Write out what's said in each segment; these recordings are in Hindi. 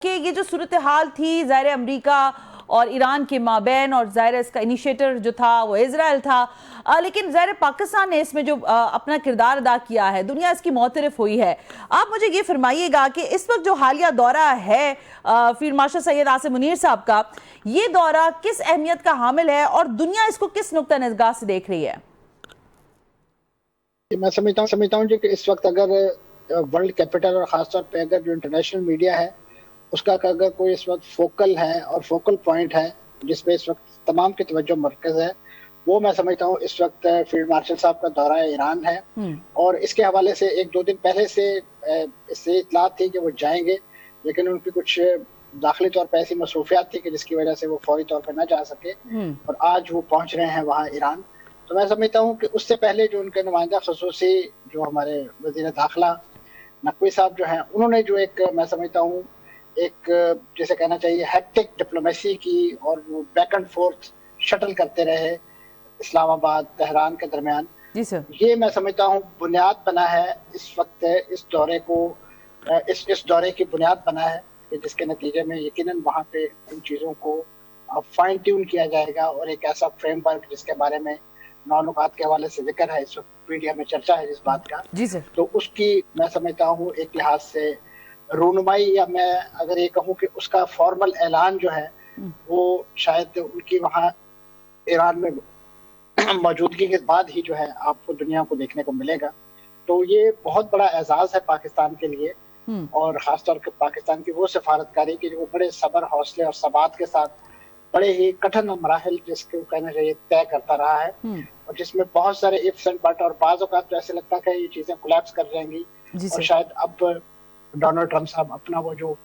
कि ये जो सूरत हाल थी ज़ाहिर अमरीका और ईरान के माबैन, और ज़ाहिर इसका इनिशिएटर जो था वो इजराइल था, लेकिन ज़ाहिर पाकिस्तान ने इसमें जो अपना किरदार अदा किया है, दुनिया इसकी मोतरफ हुई है। आप मुझे ये फरमाइएगा कि इस वक्त जो हालिया दौरा है फील्ड मार्शल सैयद आसिम मुनीर साहब का, ये दौरा किस अहमियत का हामिल है और दुनिया इसको किस नुक्ता निगाह से देख रही है? मैं समझता हूँ कि इस वक्त अगर वर्ल्ड कैपिटल और खासतौर पे अगर जो इंटरनेशनल मीडिया है उसका अगर कोई इस वक्त फोकल है और फोकल पॉइंट है जिसपे इस वक्त तमाम की तवज्जो मरकज है, वो मैं समझता हूँ इस वक्त फील्ड मार्शल साहब का दौरा ईरान है। और इसके हवाले से एक दो दिन पहले से इससे इतलात थी कि वो जाएंगे, लेकिन उनकी कुछ दाखिली तौर पर ऐसी मसरूफियात थी कि जिसकी वजह से वो फौरी तौर पर न जा सके, और आज वो पहुंच रहे हैं वहाँ ईरान। तो मैं समझता हूँ कि उससे पहले जो उनके नुमाइंदा खसूसी जो हमारे वजीर दाखिला नकवी साहब जो हैं, उन्होंने जो एक मैं समझता हूँ एक जैसे कहना चाहिए हैक्टिक डिप्लोमेसी की, और वो बैक एंड फोर्थ शटल करते रहे इस्लामाबाद तेहरान के दरमियान। जी सर। ये मैं समझता हूँ बुनियाद बना है इस वक्त इस दौरे को, इस दौरे की बुनियाद बना है कि जिसके नतीजे में यकीनन वहाँ पे इन चीज़ों को फाइन ट्यून किया जाएगा, और एक ऐसा फ्रेमवर्क जिसके बारे में मालूमात के हवाले से जिक्र है, इस वक्त मीडिया में चर्चा है जिस बात का। जी सर। तो उसकी मैं समझता हूँ एक लिहाज से रूनुमाई, या मैं अगर ये कहूँ कि उसका फॉर्मल ऐलान जो है वो शायद उनकी वहाँ ईरान में मौजूदगी के बाद ही जो है आपको दुनिया को देखने को मिलेगा। तो ये बहुत बड़ा एजाज है पाकिस्तान के लिए, और खासतौर पर पाकिस्तान की वो सफारतकारी की जो बड़े सब्र हौसले और सबात के साथ बड़े ही कठिन मराहिल जिसको कहना चाहिए तय करता रहा है, और जिसमें बहुत सारे इफ्स एंड बट, और बाज़ औक़ात तो ऐसे लगता है ये चीजें कोलैप्स कर जाएंगी, और शायद अब डोनाल्ड ट्रंप साहब अपना वो जो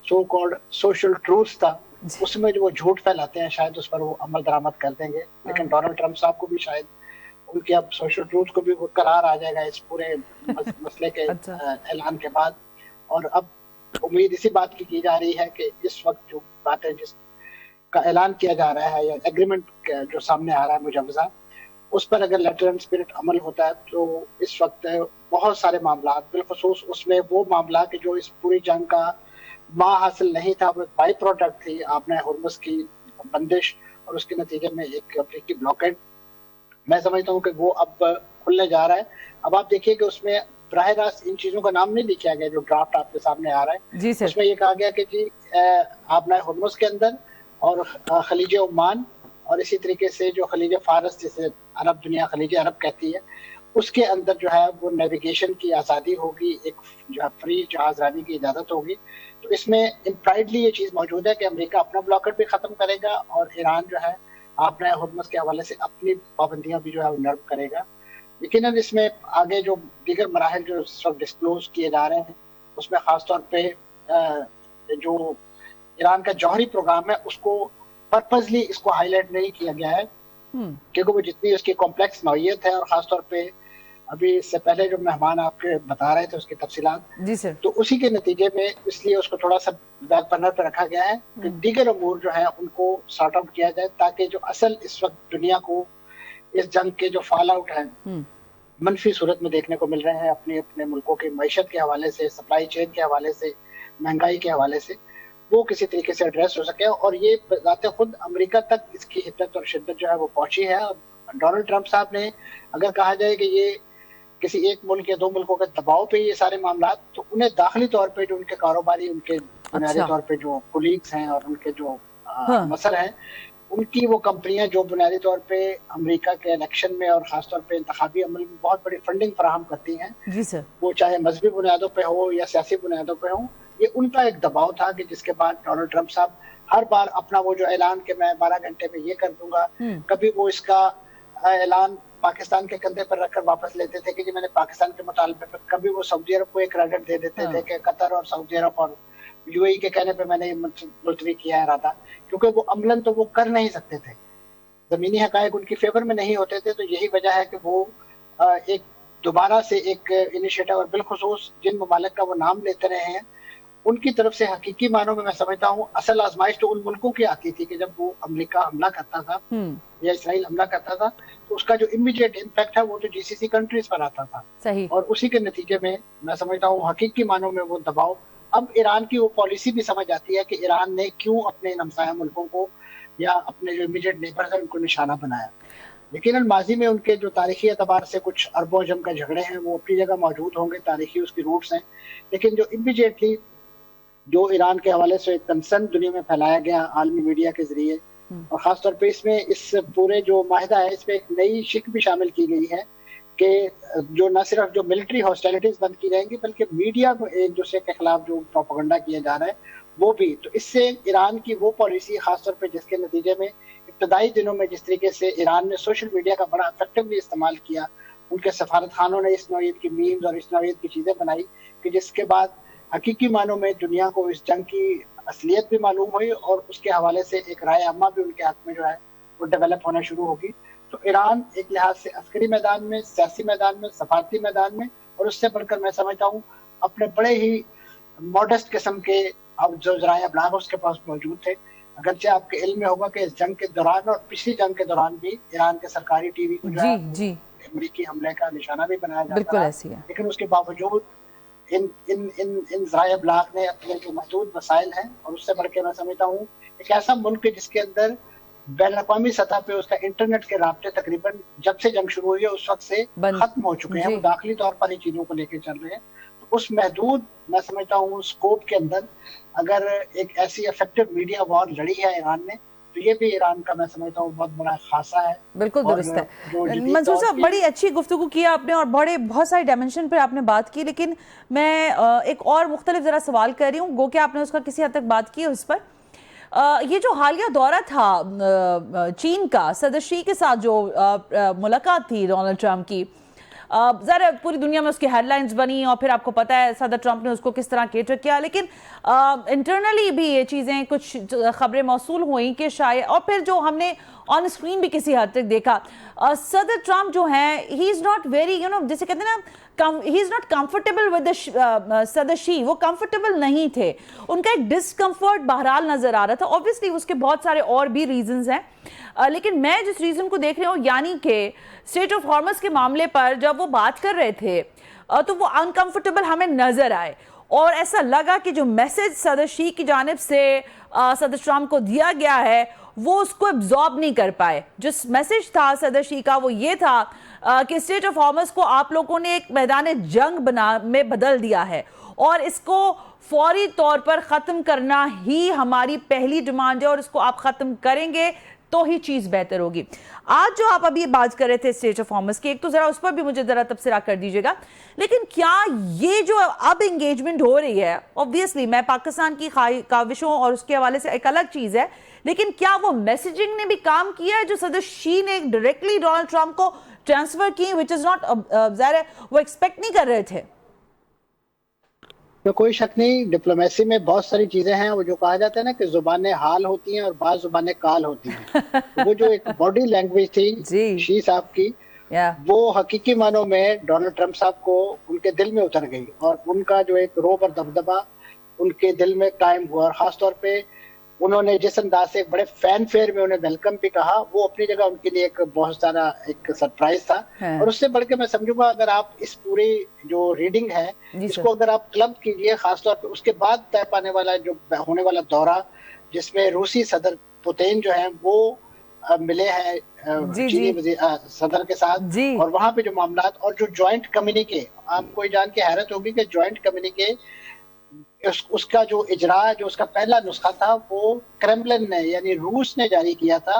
सो कॉल्ड सोशल ट्रूथ था उसमें जो वो झूठ फैलाते हैं शायद उस पर वो अमल दरामद कर देंगे। लेकिन डोनाल्ड ट्रंप साहब को भी शायद उनके अब सोशल ट्रूथ को भी वो करार आ जाएगा इस पूरे मसले के ऐलान के बाद। और अब उम्मीद इसी बात की जा रही है कि इस वक्त जो बातें जिसका ऐलान किया जा रहा है या एग्रीमेंट जो सामने आ रहा है मुजवजा, उस पर अगर लेटर एंड स्पिरिट अमल होता है तो इस वक्त बहुत सारे मामला, बिलखुसूस उसमें वो मामला कि जो इस पूरी जंग का माँ हासिल नहीं था, वो बाई प्रोडक्ट थी आपने हुर्मुज़ की बंदिश और उसके नतीजे में एक अफ्रीकी ब्लॉकेड, मैं समझता हूँ कि वो अब खुलने जा रहा है। अब आप देखिए कि उसमें बराह रास्त इन चीजों का नाम नहीं लिखा गया, जो ड्राफ्ट आपके सामने आ रहा है जी सर। उसमें ये कहा गया कि जी आपने हुर्मुज़ के अंदर और खलीज ओमान और इसी तरीके से जो खलीज फारस जिसे अरब दुनिया खलीज अरब कहती है, उसके अंदर जो है वो नेविगेशन की आज़ादी होगी, एक जो है फ्री जहाजरानी की इजाज़त होगी। तो इसमें इम्प्लाइडली ये चीज़ मौजूद है कि अमेरिका अपना ब्लॉकेट भी ख़त्म करेगा और ईरान जो है आपने हुर्मुज़ के हवाले से अपनी पाबंदियाँ भी जो है वो नर्म करेगा। यकीनन इसमें आगे जो दीगर मराहिल जो सब डिस्क्लोज किए जा रहे हैं उसमें ख़ासतौर पर जो ईरान का जौहरी प्रोग्राम है उसको पर्पजली इसको हाईलाइट नहीं किया गया है, क्योंकि वो जितनी उसकी कॉम्प्लेक्स नौइयत है, और खासतौर पे अभी इससे पहले जो मेहमान आपके बता रहे थे उसकी तफसीलात, जी सर, तो उसी के नतीजे में इसलिए उसको थोड़ा सा बैक बर्नर पर रखा गया है कि दीगर अमूर जो है उनको सॉर्ट आउट किया जाए, ताकि जो असल इस वक्त दुनिया को इस जंग के जो फॉल आउट है मनफी सूरत में देखने को मिल रहे हैं अपने अपने मुल्कों की मईशत के हवाले से, सप्लाई चेन के हवाले से, महंगाई के हवाले से, वो किसी तरीके से एड्रेस हो सके। और ये बातें खुद अमेरिका तक इसकी हिद्दत और शिद्दत जो है वो पहुंची है। डोनाल्ड ट्रंप साहब ने अगर कहा जाए कि ये किसी एक मुल्क या दो मुल्कों के दबाव पे ये सारे मामला, तो उन्हें दाखिली तौर पे जो उनके कारोबारी, उनके बुनियादी तौर पे जो कोलीग्स हैं और उनके जो मसल हैं, उनकी वो कंपनियां जो बुनियादी तौर पे अमेरिका के इलेक्शन में और खासतौर पे इंतखाबी अमल में बहुत बड़ी फंडिंग फराहम करती हैं, जी सर, वो चाहे मजहबी बुनियादों पे हो या सियासी बुनियादों पे हो, ये उनका एक दबाव था कि जिसके बाद डोनाल्ड ट्रंप साहब हर बार अपना वो जो ऐलान कि मैं 12 घंटे में ये कर दूंगा, कभी वो इसका ऐलान पाकिस्तान के कंधे पर रखकर वापस लेते थे कि जी मैंने पाकिस्तान के मुतालबे पर, कभी वो सऊदी अरब को एक क्रेडिट दे देते थे कि कतर और सऊदी अरब और यूएई के कहने पे मैंने मुलतवी किया है इरादा, क्योंकि वो अमलन तो वो कर नहीं सकते थे, जमीनी हकायक उनकी फेवर में नहीं होते थे। तो यही वजह है कि वो एक दोबारा से एक इनिशिएटिव, और बिलखुसूस जिन ममालिक का वो नाम लेते रहे हैं उनकी तरफ से हकीकी मानों में मैं समझता हूँ असल आजमाइश तो उन मुल्कों की आती थी कि जब वो अमेरिका हमला करता था या इसराइल हमला करता था, तो उसका जो इमीडिएट इम्पैक्ट है वो तो जीसीसी कंट्रीज पर आता था। सही। और उसी के नतीजे में मैं समझता हूँ हकीकी मानों में वो दबाव अब ईरान की वो पॉलिसी भी समझ आती है कि ईरान ने क्यों अपने इन हमसाया मुल्कों को या अपने जो इमीडिएट नेबर्स हैं उनको निशाना बनाया। लेकिन माजी में उनके जो तारीखी एतबार से कुछ अरबों अजम का झगड़े हैं वो अपनी जगह मौजूद होंगे, तारीखी उसकी रूट्स हैं, लेकिन जो इमीडिएटली जो ईरान के हवाले से कंसर्न दुनिया में फैलाया गया आलमी मीडिया के जरिए, और खासतौर पे इसमें इस पूरे जो माहिदा है इसमें एक नई शिक भी शामिल की गई है कि जो न सिर्फ जो मिलिट्री हॉस्टिलिटीज बंद की जाएंगी बल्कि मीडिया को एक दूसरे के खिलाफ जो प्रोपेगेंडा किया जा रहा है वो भी। तो इससे ईरान की वो पॉलिसी खासतौर पे जिसके नतीजे में इब्तदाई दिनों में जिस तरीके से ईरान ने सोशल मीडिया का बड़ा इफेक्टिवली इस्तेमाल किया, उनके सफारत खानों ने इस नौयत की मीम्स और इस नौयत की चीजें बनाई कि जिसके बाद हकीकी मानों में दुनिया को इस जंग की असलियत भी मालूम हुई और उसके हवाले से एक राय अम्मा भी उनके हाथ में जो है वो डेवलप होना शुरू होगी। तो ईरान एक लिहाज से अस्करी मैदान में, सियासी मैदान में, सफारती मैदान में, और उससे बढ़कर मैं समझता हूँ अपने बड़े ही मॉडेस्ट किस्म के अब जो जराया अबलाग उसके पास मौजूद थे। अगरचे आपके इल्म में होगा कि इस जंग के दौरान और पिछली जंग के दौरान भी ईरान के सरकारी टीवी को जो है अमेरिकी हमले का निशाना भी बनाया जाता है, लेकिन उसके बावजूद इन इन इन इन जराया अबलाग ने अपने जो महदूद वसाइल हैं, और उससे बढ़ के मैं समझता हूँ एक ऐसा मुल्क है जिसके अंदर बैन अक़वामी सतह पे उसका इंटरनेट के राब्ते तकरीबन जब से जंग शुरू हुई है उस वक्त से खत्म हो चुके हैं, वो दाखिली तौर पर ही चीजों को लेकर चल रहे हैं। तो उस महदूद मैं समझता हूँ स्कोप के अंदर अगर एक ऐसी इफेक्टिव मीडिया वॉर लड़ी है ईरान ने, तो ये भी ईरान का मैं समझता हूँ बहुत बड़ा खासा है। बिल्कुल दुरुस्त है। मंसूर साहब, बड़ी अच्छी गुफ्तगू की आपने और बहुत सारी डायमेंशन पर आपने बात की, लेकिन मैं एक और मुख्तलिफ जरा सवाल कर रही हूँ, गो कि आपने उसका किसी हद तक बात की उस पर। ये जो हालिया दौरा था चीन का, सदर शी के साथ जो मुलाकात थी डोनाल्ड ट्रंप की, ज़रा पूरी दुनिया में उसकी हेडलाइंस बनी और फिर आपको पता है सदर ट्रंप ने उसको किस तरह केटर किया, लेकिन इंटरनली भी ये चीज़ें कुछ खबरें मौसूल हुई कि शायद, और फिर जो हमने ऑन स्क्रीन भी किसी हद तक देखा, सदर ट्रंप जो हैं ही इज़ नॉट वेरी जैसे कहते हैं ना, he is not comfortable with सदर शी, वो कंफर्टेबल नहीं थे, उनका एक डिसकम्फर्ट बहरहाल नज़र आ रहा था। ऑब्वियसली उसके बहुत सारे और भी रीजंस हैं, लेकिन मैं जिस रीज़न को देख रही हूँ, यानी कि स्ट्रेट ऑफ हॉर्मस के मामले पर जब वो बात कर रहे थे तो वो अनकंफर्टेबल हमें नज़र आए, और ऐसा लगा कि जो मैसेज सदर शी की जानिब से सदर ट्रंप को दिया गया है वो उसको एब्जॉर्ब नहीं कर पाए। जो मैसेज था सदर शी का वो ये था कि स्ट्रेट ऑफ हॉर्मस को आप लोगों ने एक मैदान जंग में बदल दिया है और इसको फौरी तौर पर ख़त्म करना ही हमारी पहली डिमांड है, और इसको आप ख़त्म करेंगे तो ही चीज़ बेहतर होगी। आज जो आप अभी बात कर रहे थे स्टेट ऑफ हॉर्मस की, एक तो ज़रा उस पर भी मुझे ज़रा तबसरा कर दीजिएगा, लेकिन क्या ये जो अब इंगेजमेंट हो रही है, ऑब्वियसली मैं पाकिस्तान की काविशों और उसके हवाले से एक अलग चीज़ है, लेकिन क्या वो मैसेजिंग ने भी काम किया है जो सदर शी ने डायरेक्टली डोनाल्ड ट्रंप को ट्रांसफर की, विच इज़ नॉट, ज़ाहिर वो एक्सपेक्ट नहीं कर रहे थे? तो कोई शक नहीं, डिप्लोमेसी में बहुत सारी चीजें हैं, वो जो कहा जाता है ना कि जुबानें हाल होती हैं और बाज़ जुबानें काल होती हैं। तो वो जो एक बॉडी लैंग्वेज थी शी साहब की, वो हकीकी मानों में डोनाल्ड ट्रंप साहब को उनके दिल में उतर गई, और उनका जो एक रोब और दबदबा उनके दिल में कायम हुआ, और खासतौर पे उन्होंने जिस अंदाज से बड़े फैन फेयर में उन्हें वेलकम भी कहा, वो अपनी जगह उनके लिए एक बहुत सारा एक सरप्राइज था। और उससे बढ़ के मैं समझूंगा अगर आप इस पूरी जो रीडिंग है इसको अगर आप क्लब कीजिए, खासतौर पे उसके बाद तय पाने वाला जो होने वाला दौरा जिसमें रूसी सदर पुतिन जो है वो मिले हैं चीनी सदर के साथ, और वहां पे जो मामलात और जो ज्वाइंट कम्युनिके, आपको जान के हैरत होगी कि ज्वाइंट कम्युनिके उसका जो इजरा, जो उसका पहला नुस्खा था वो क्रेमलिन ने यानी रूस ने जारी किया था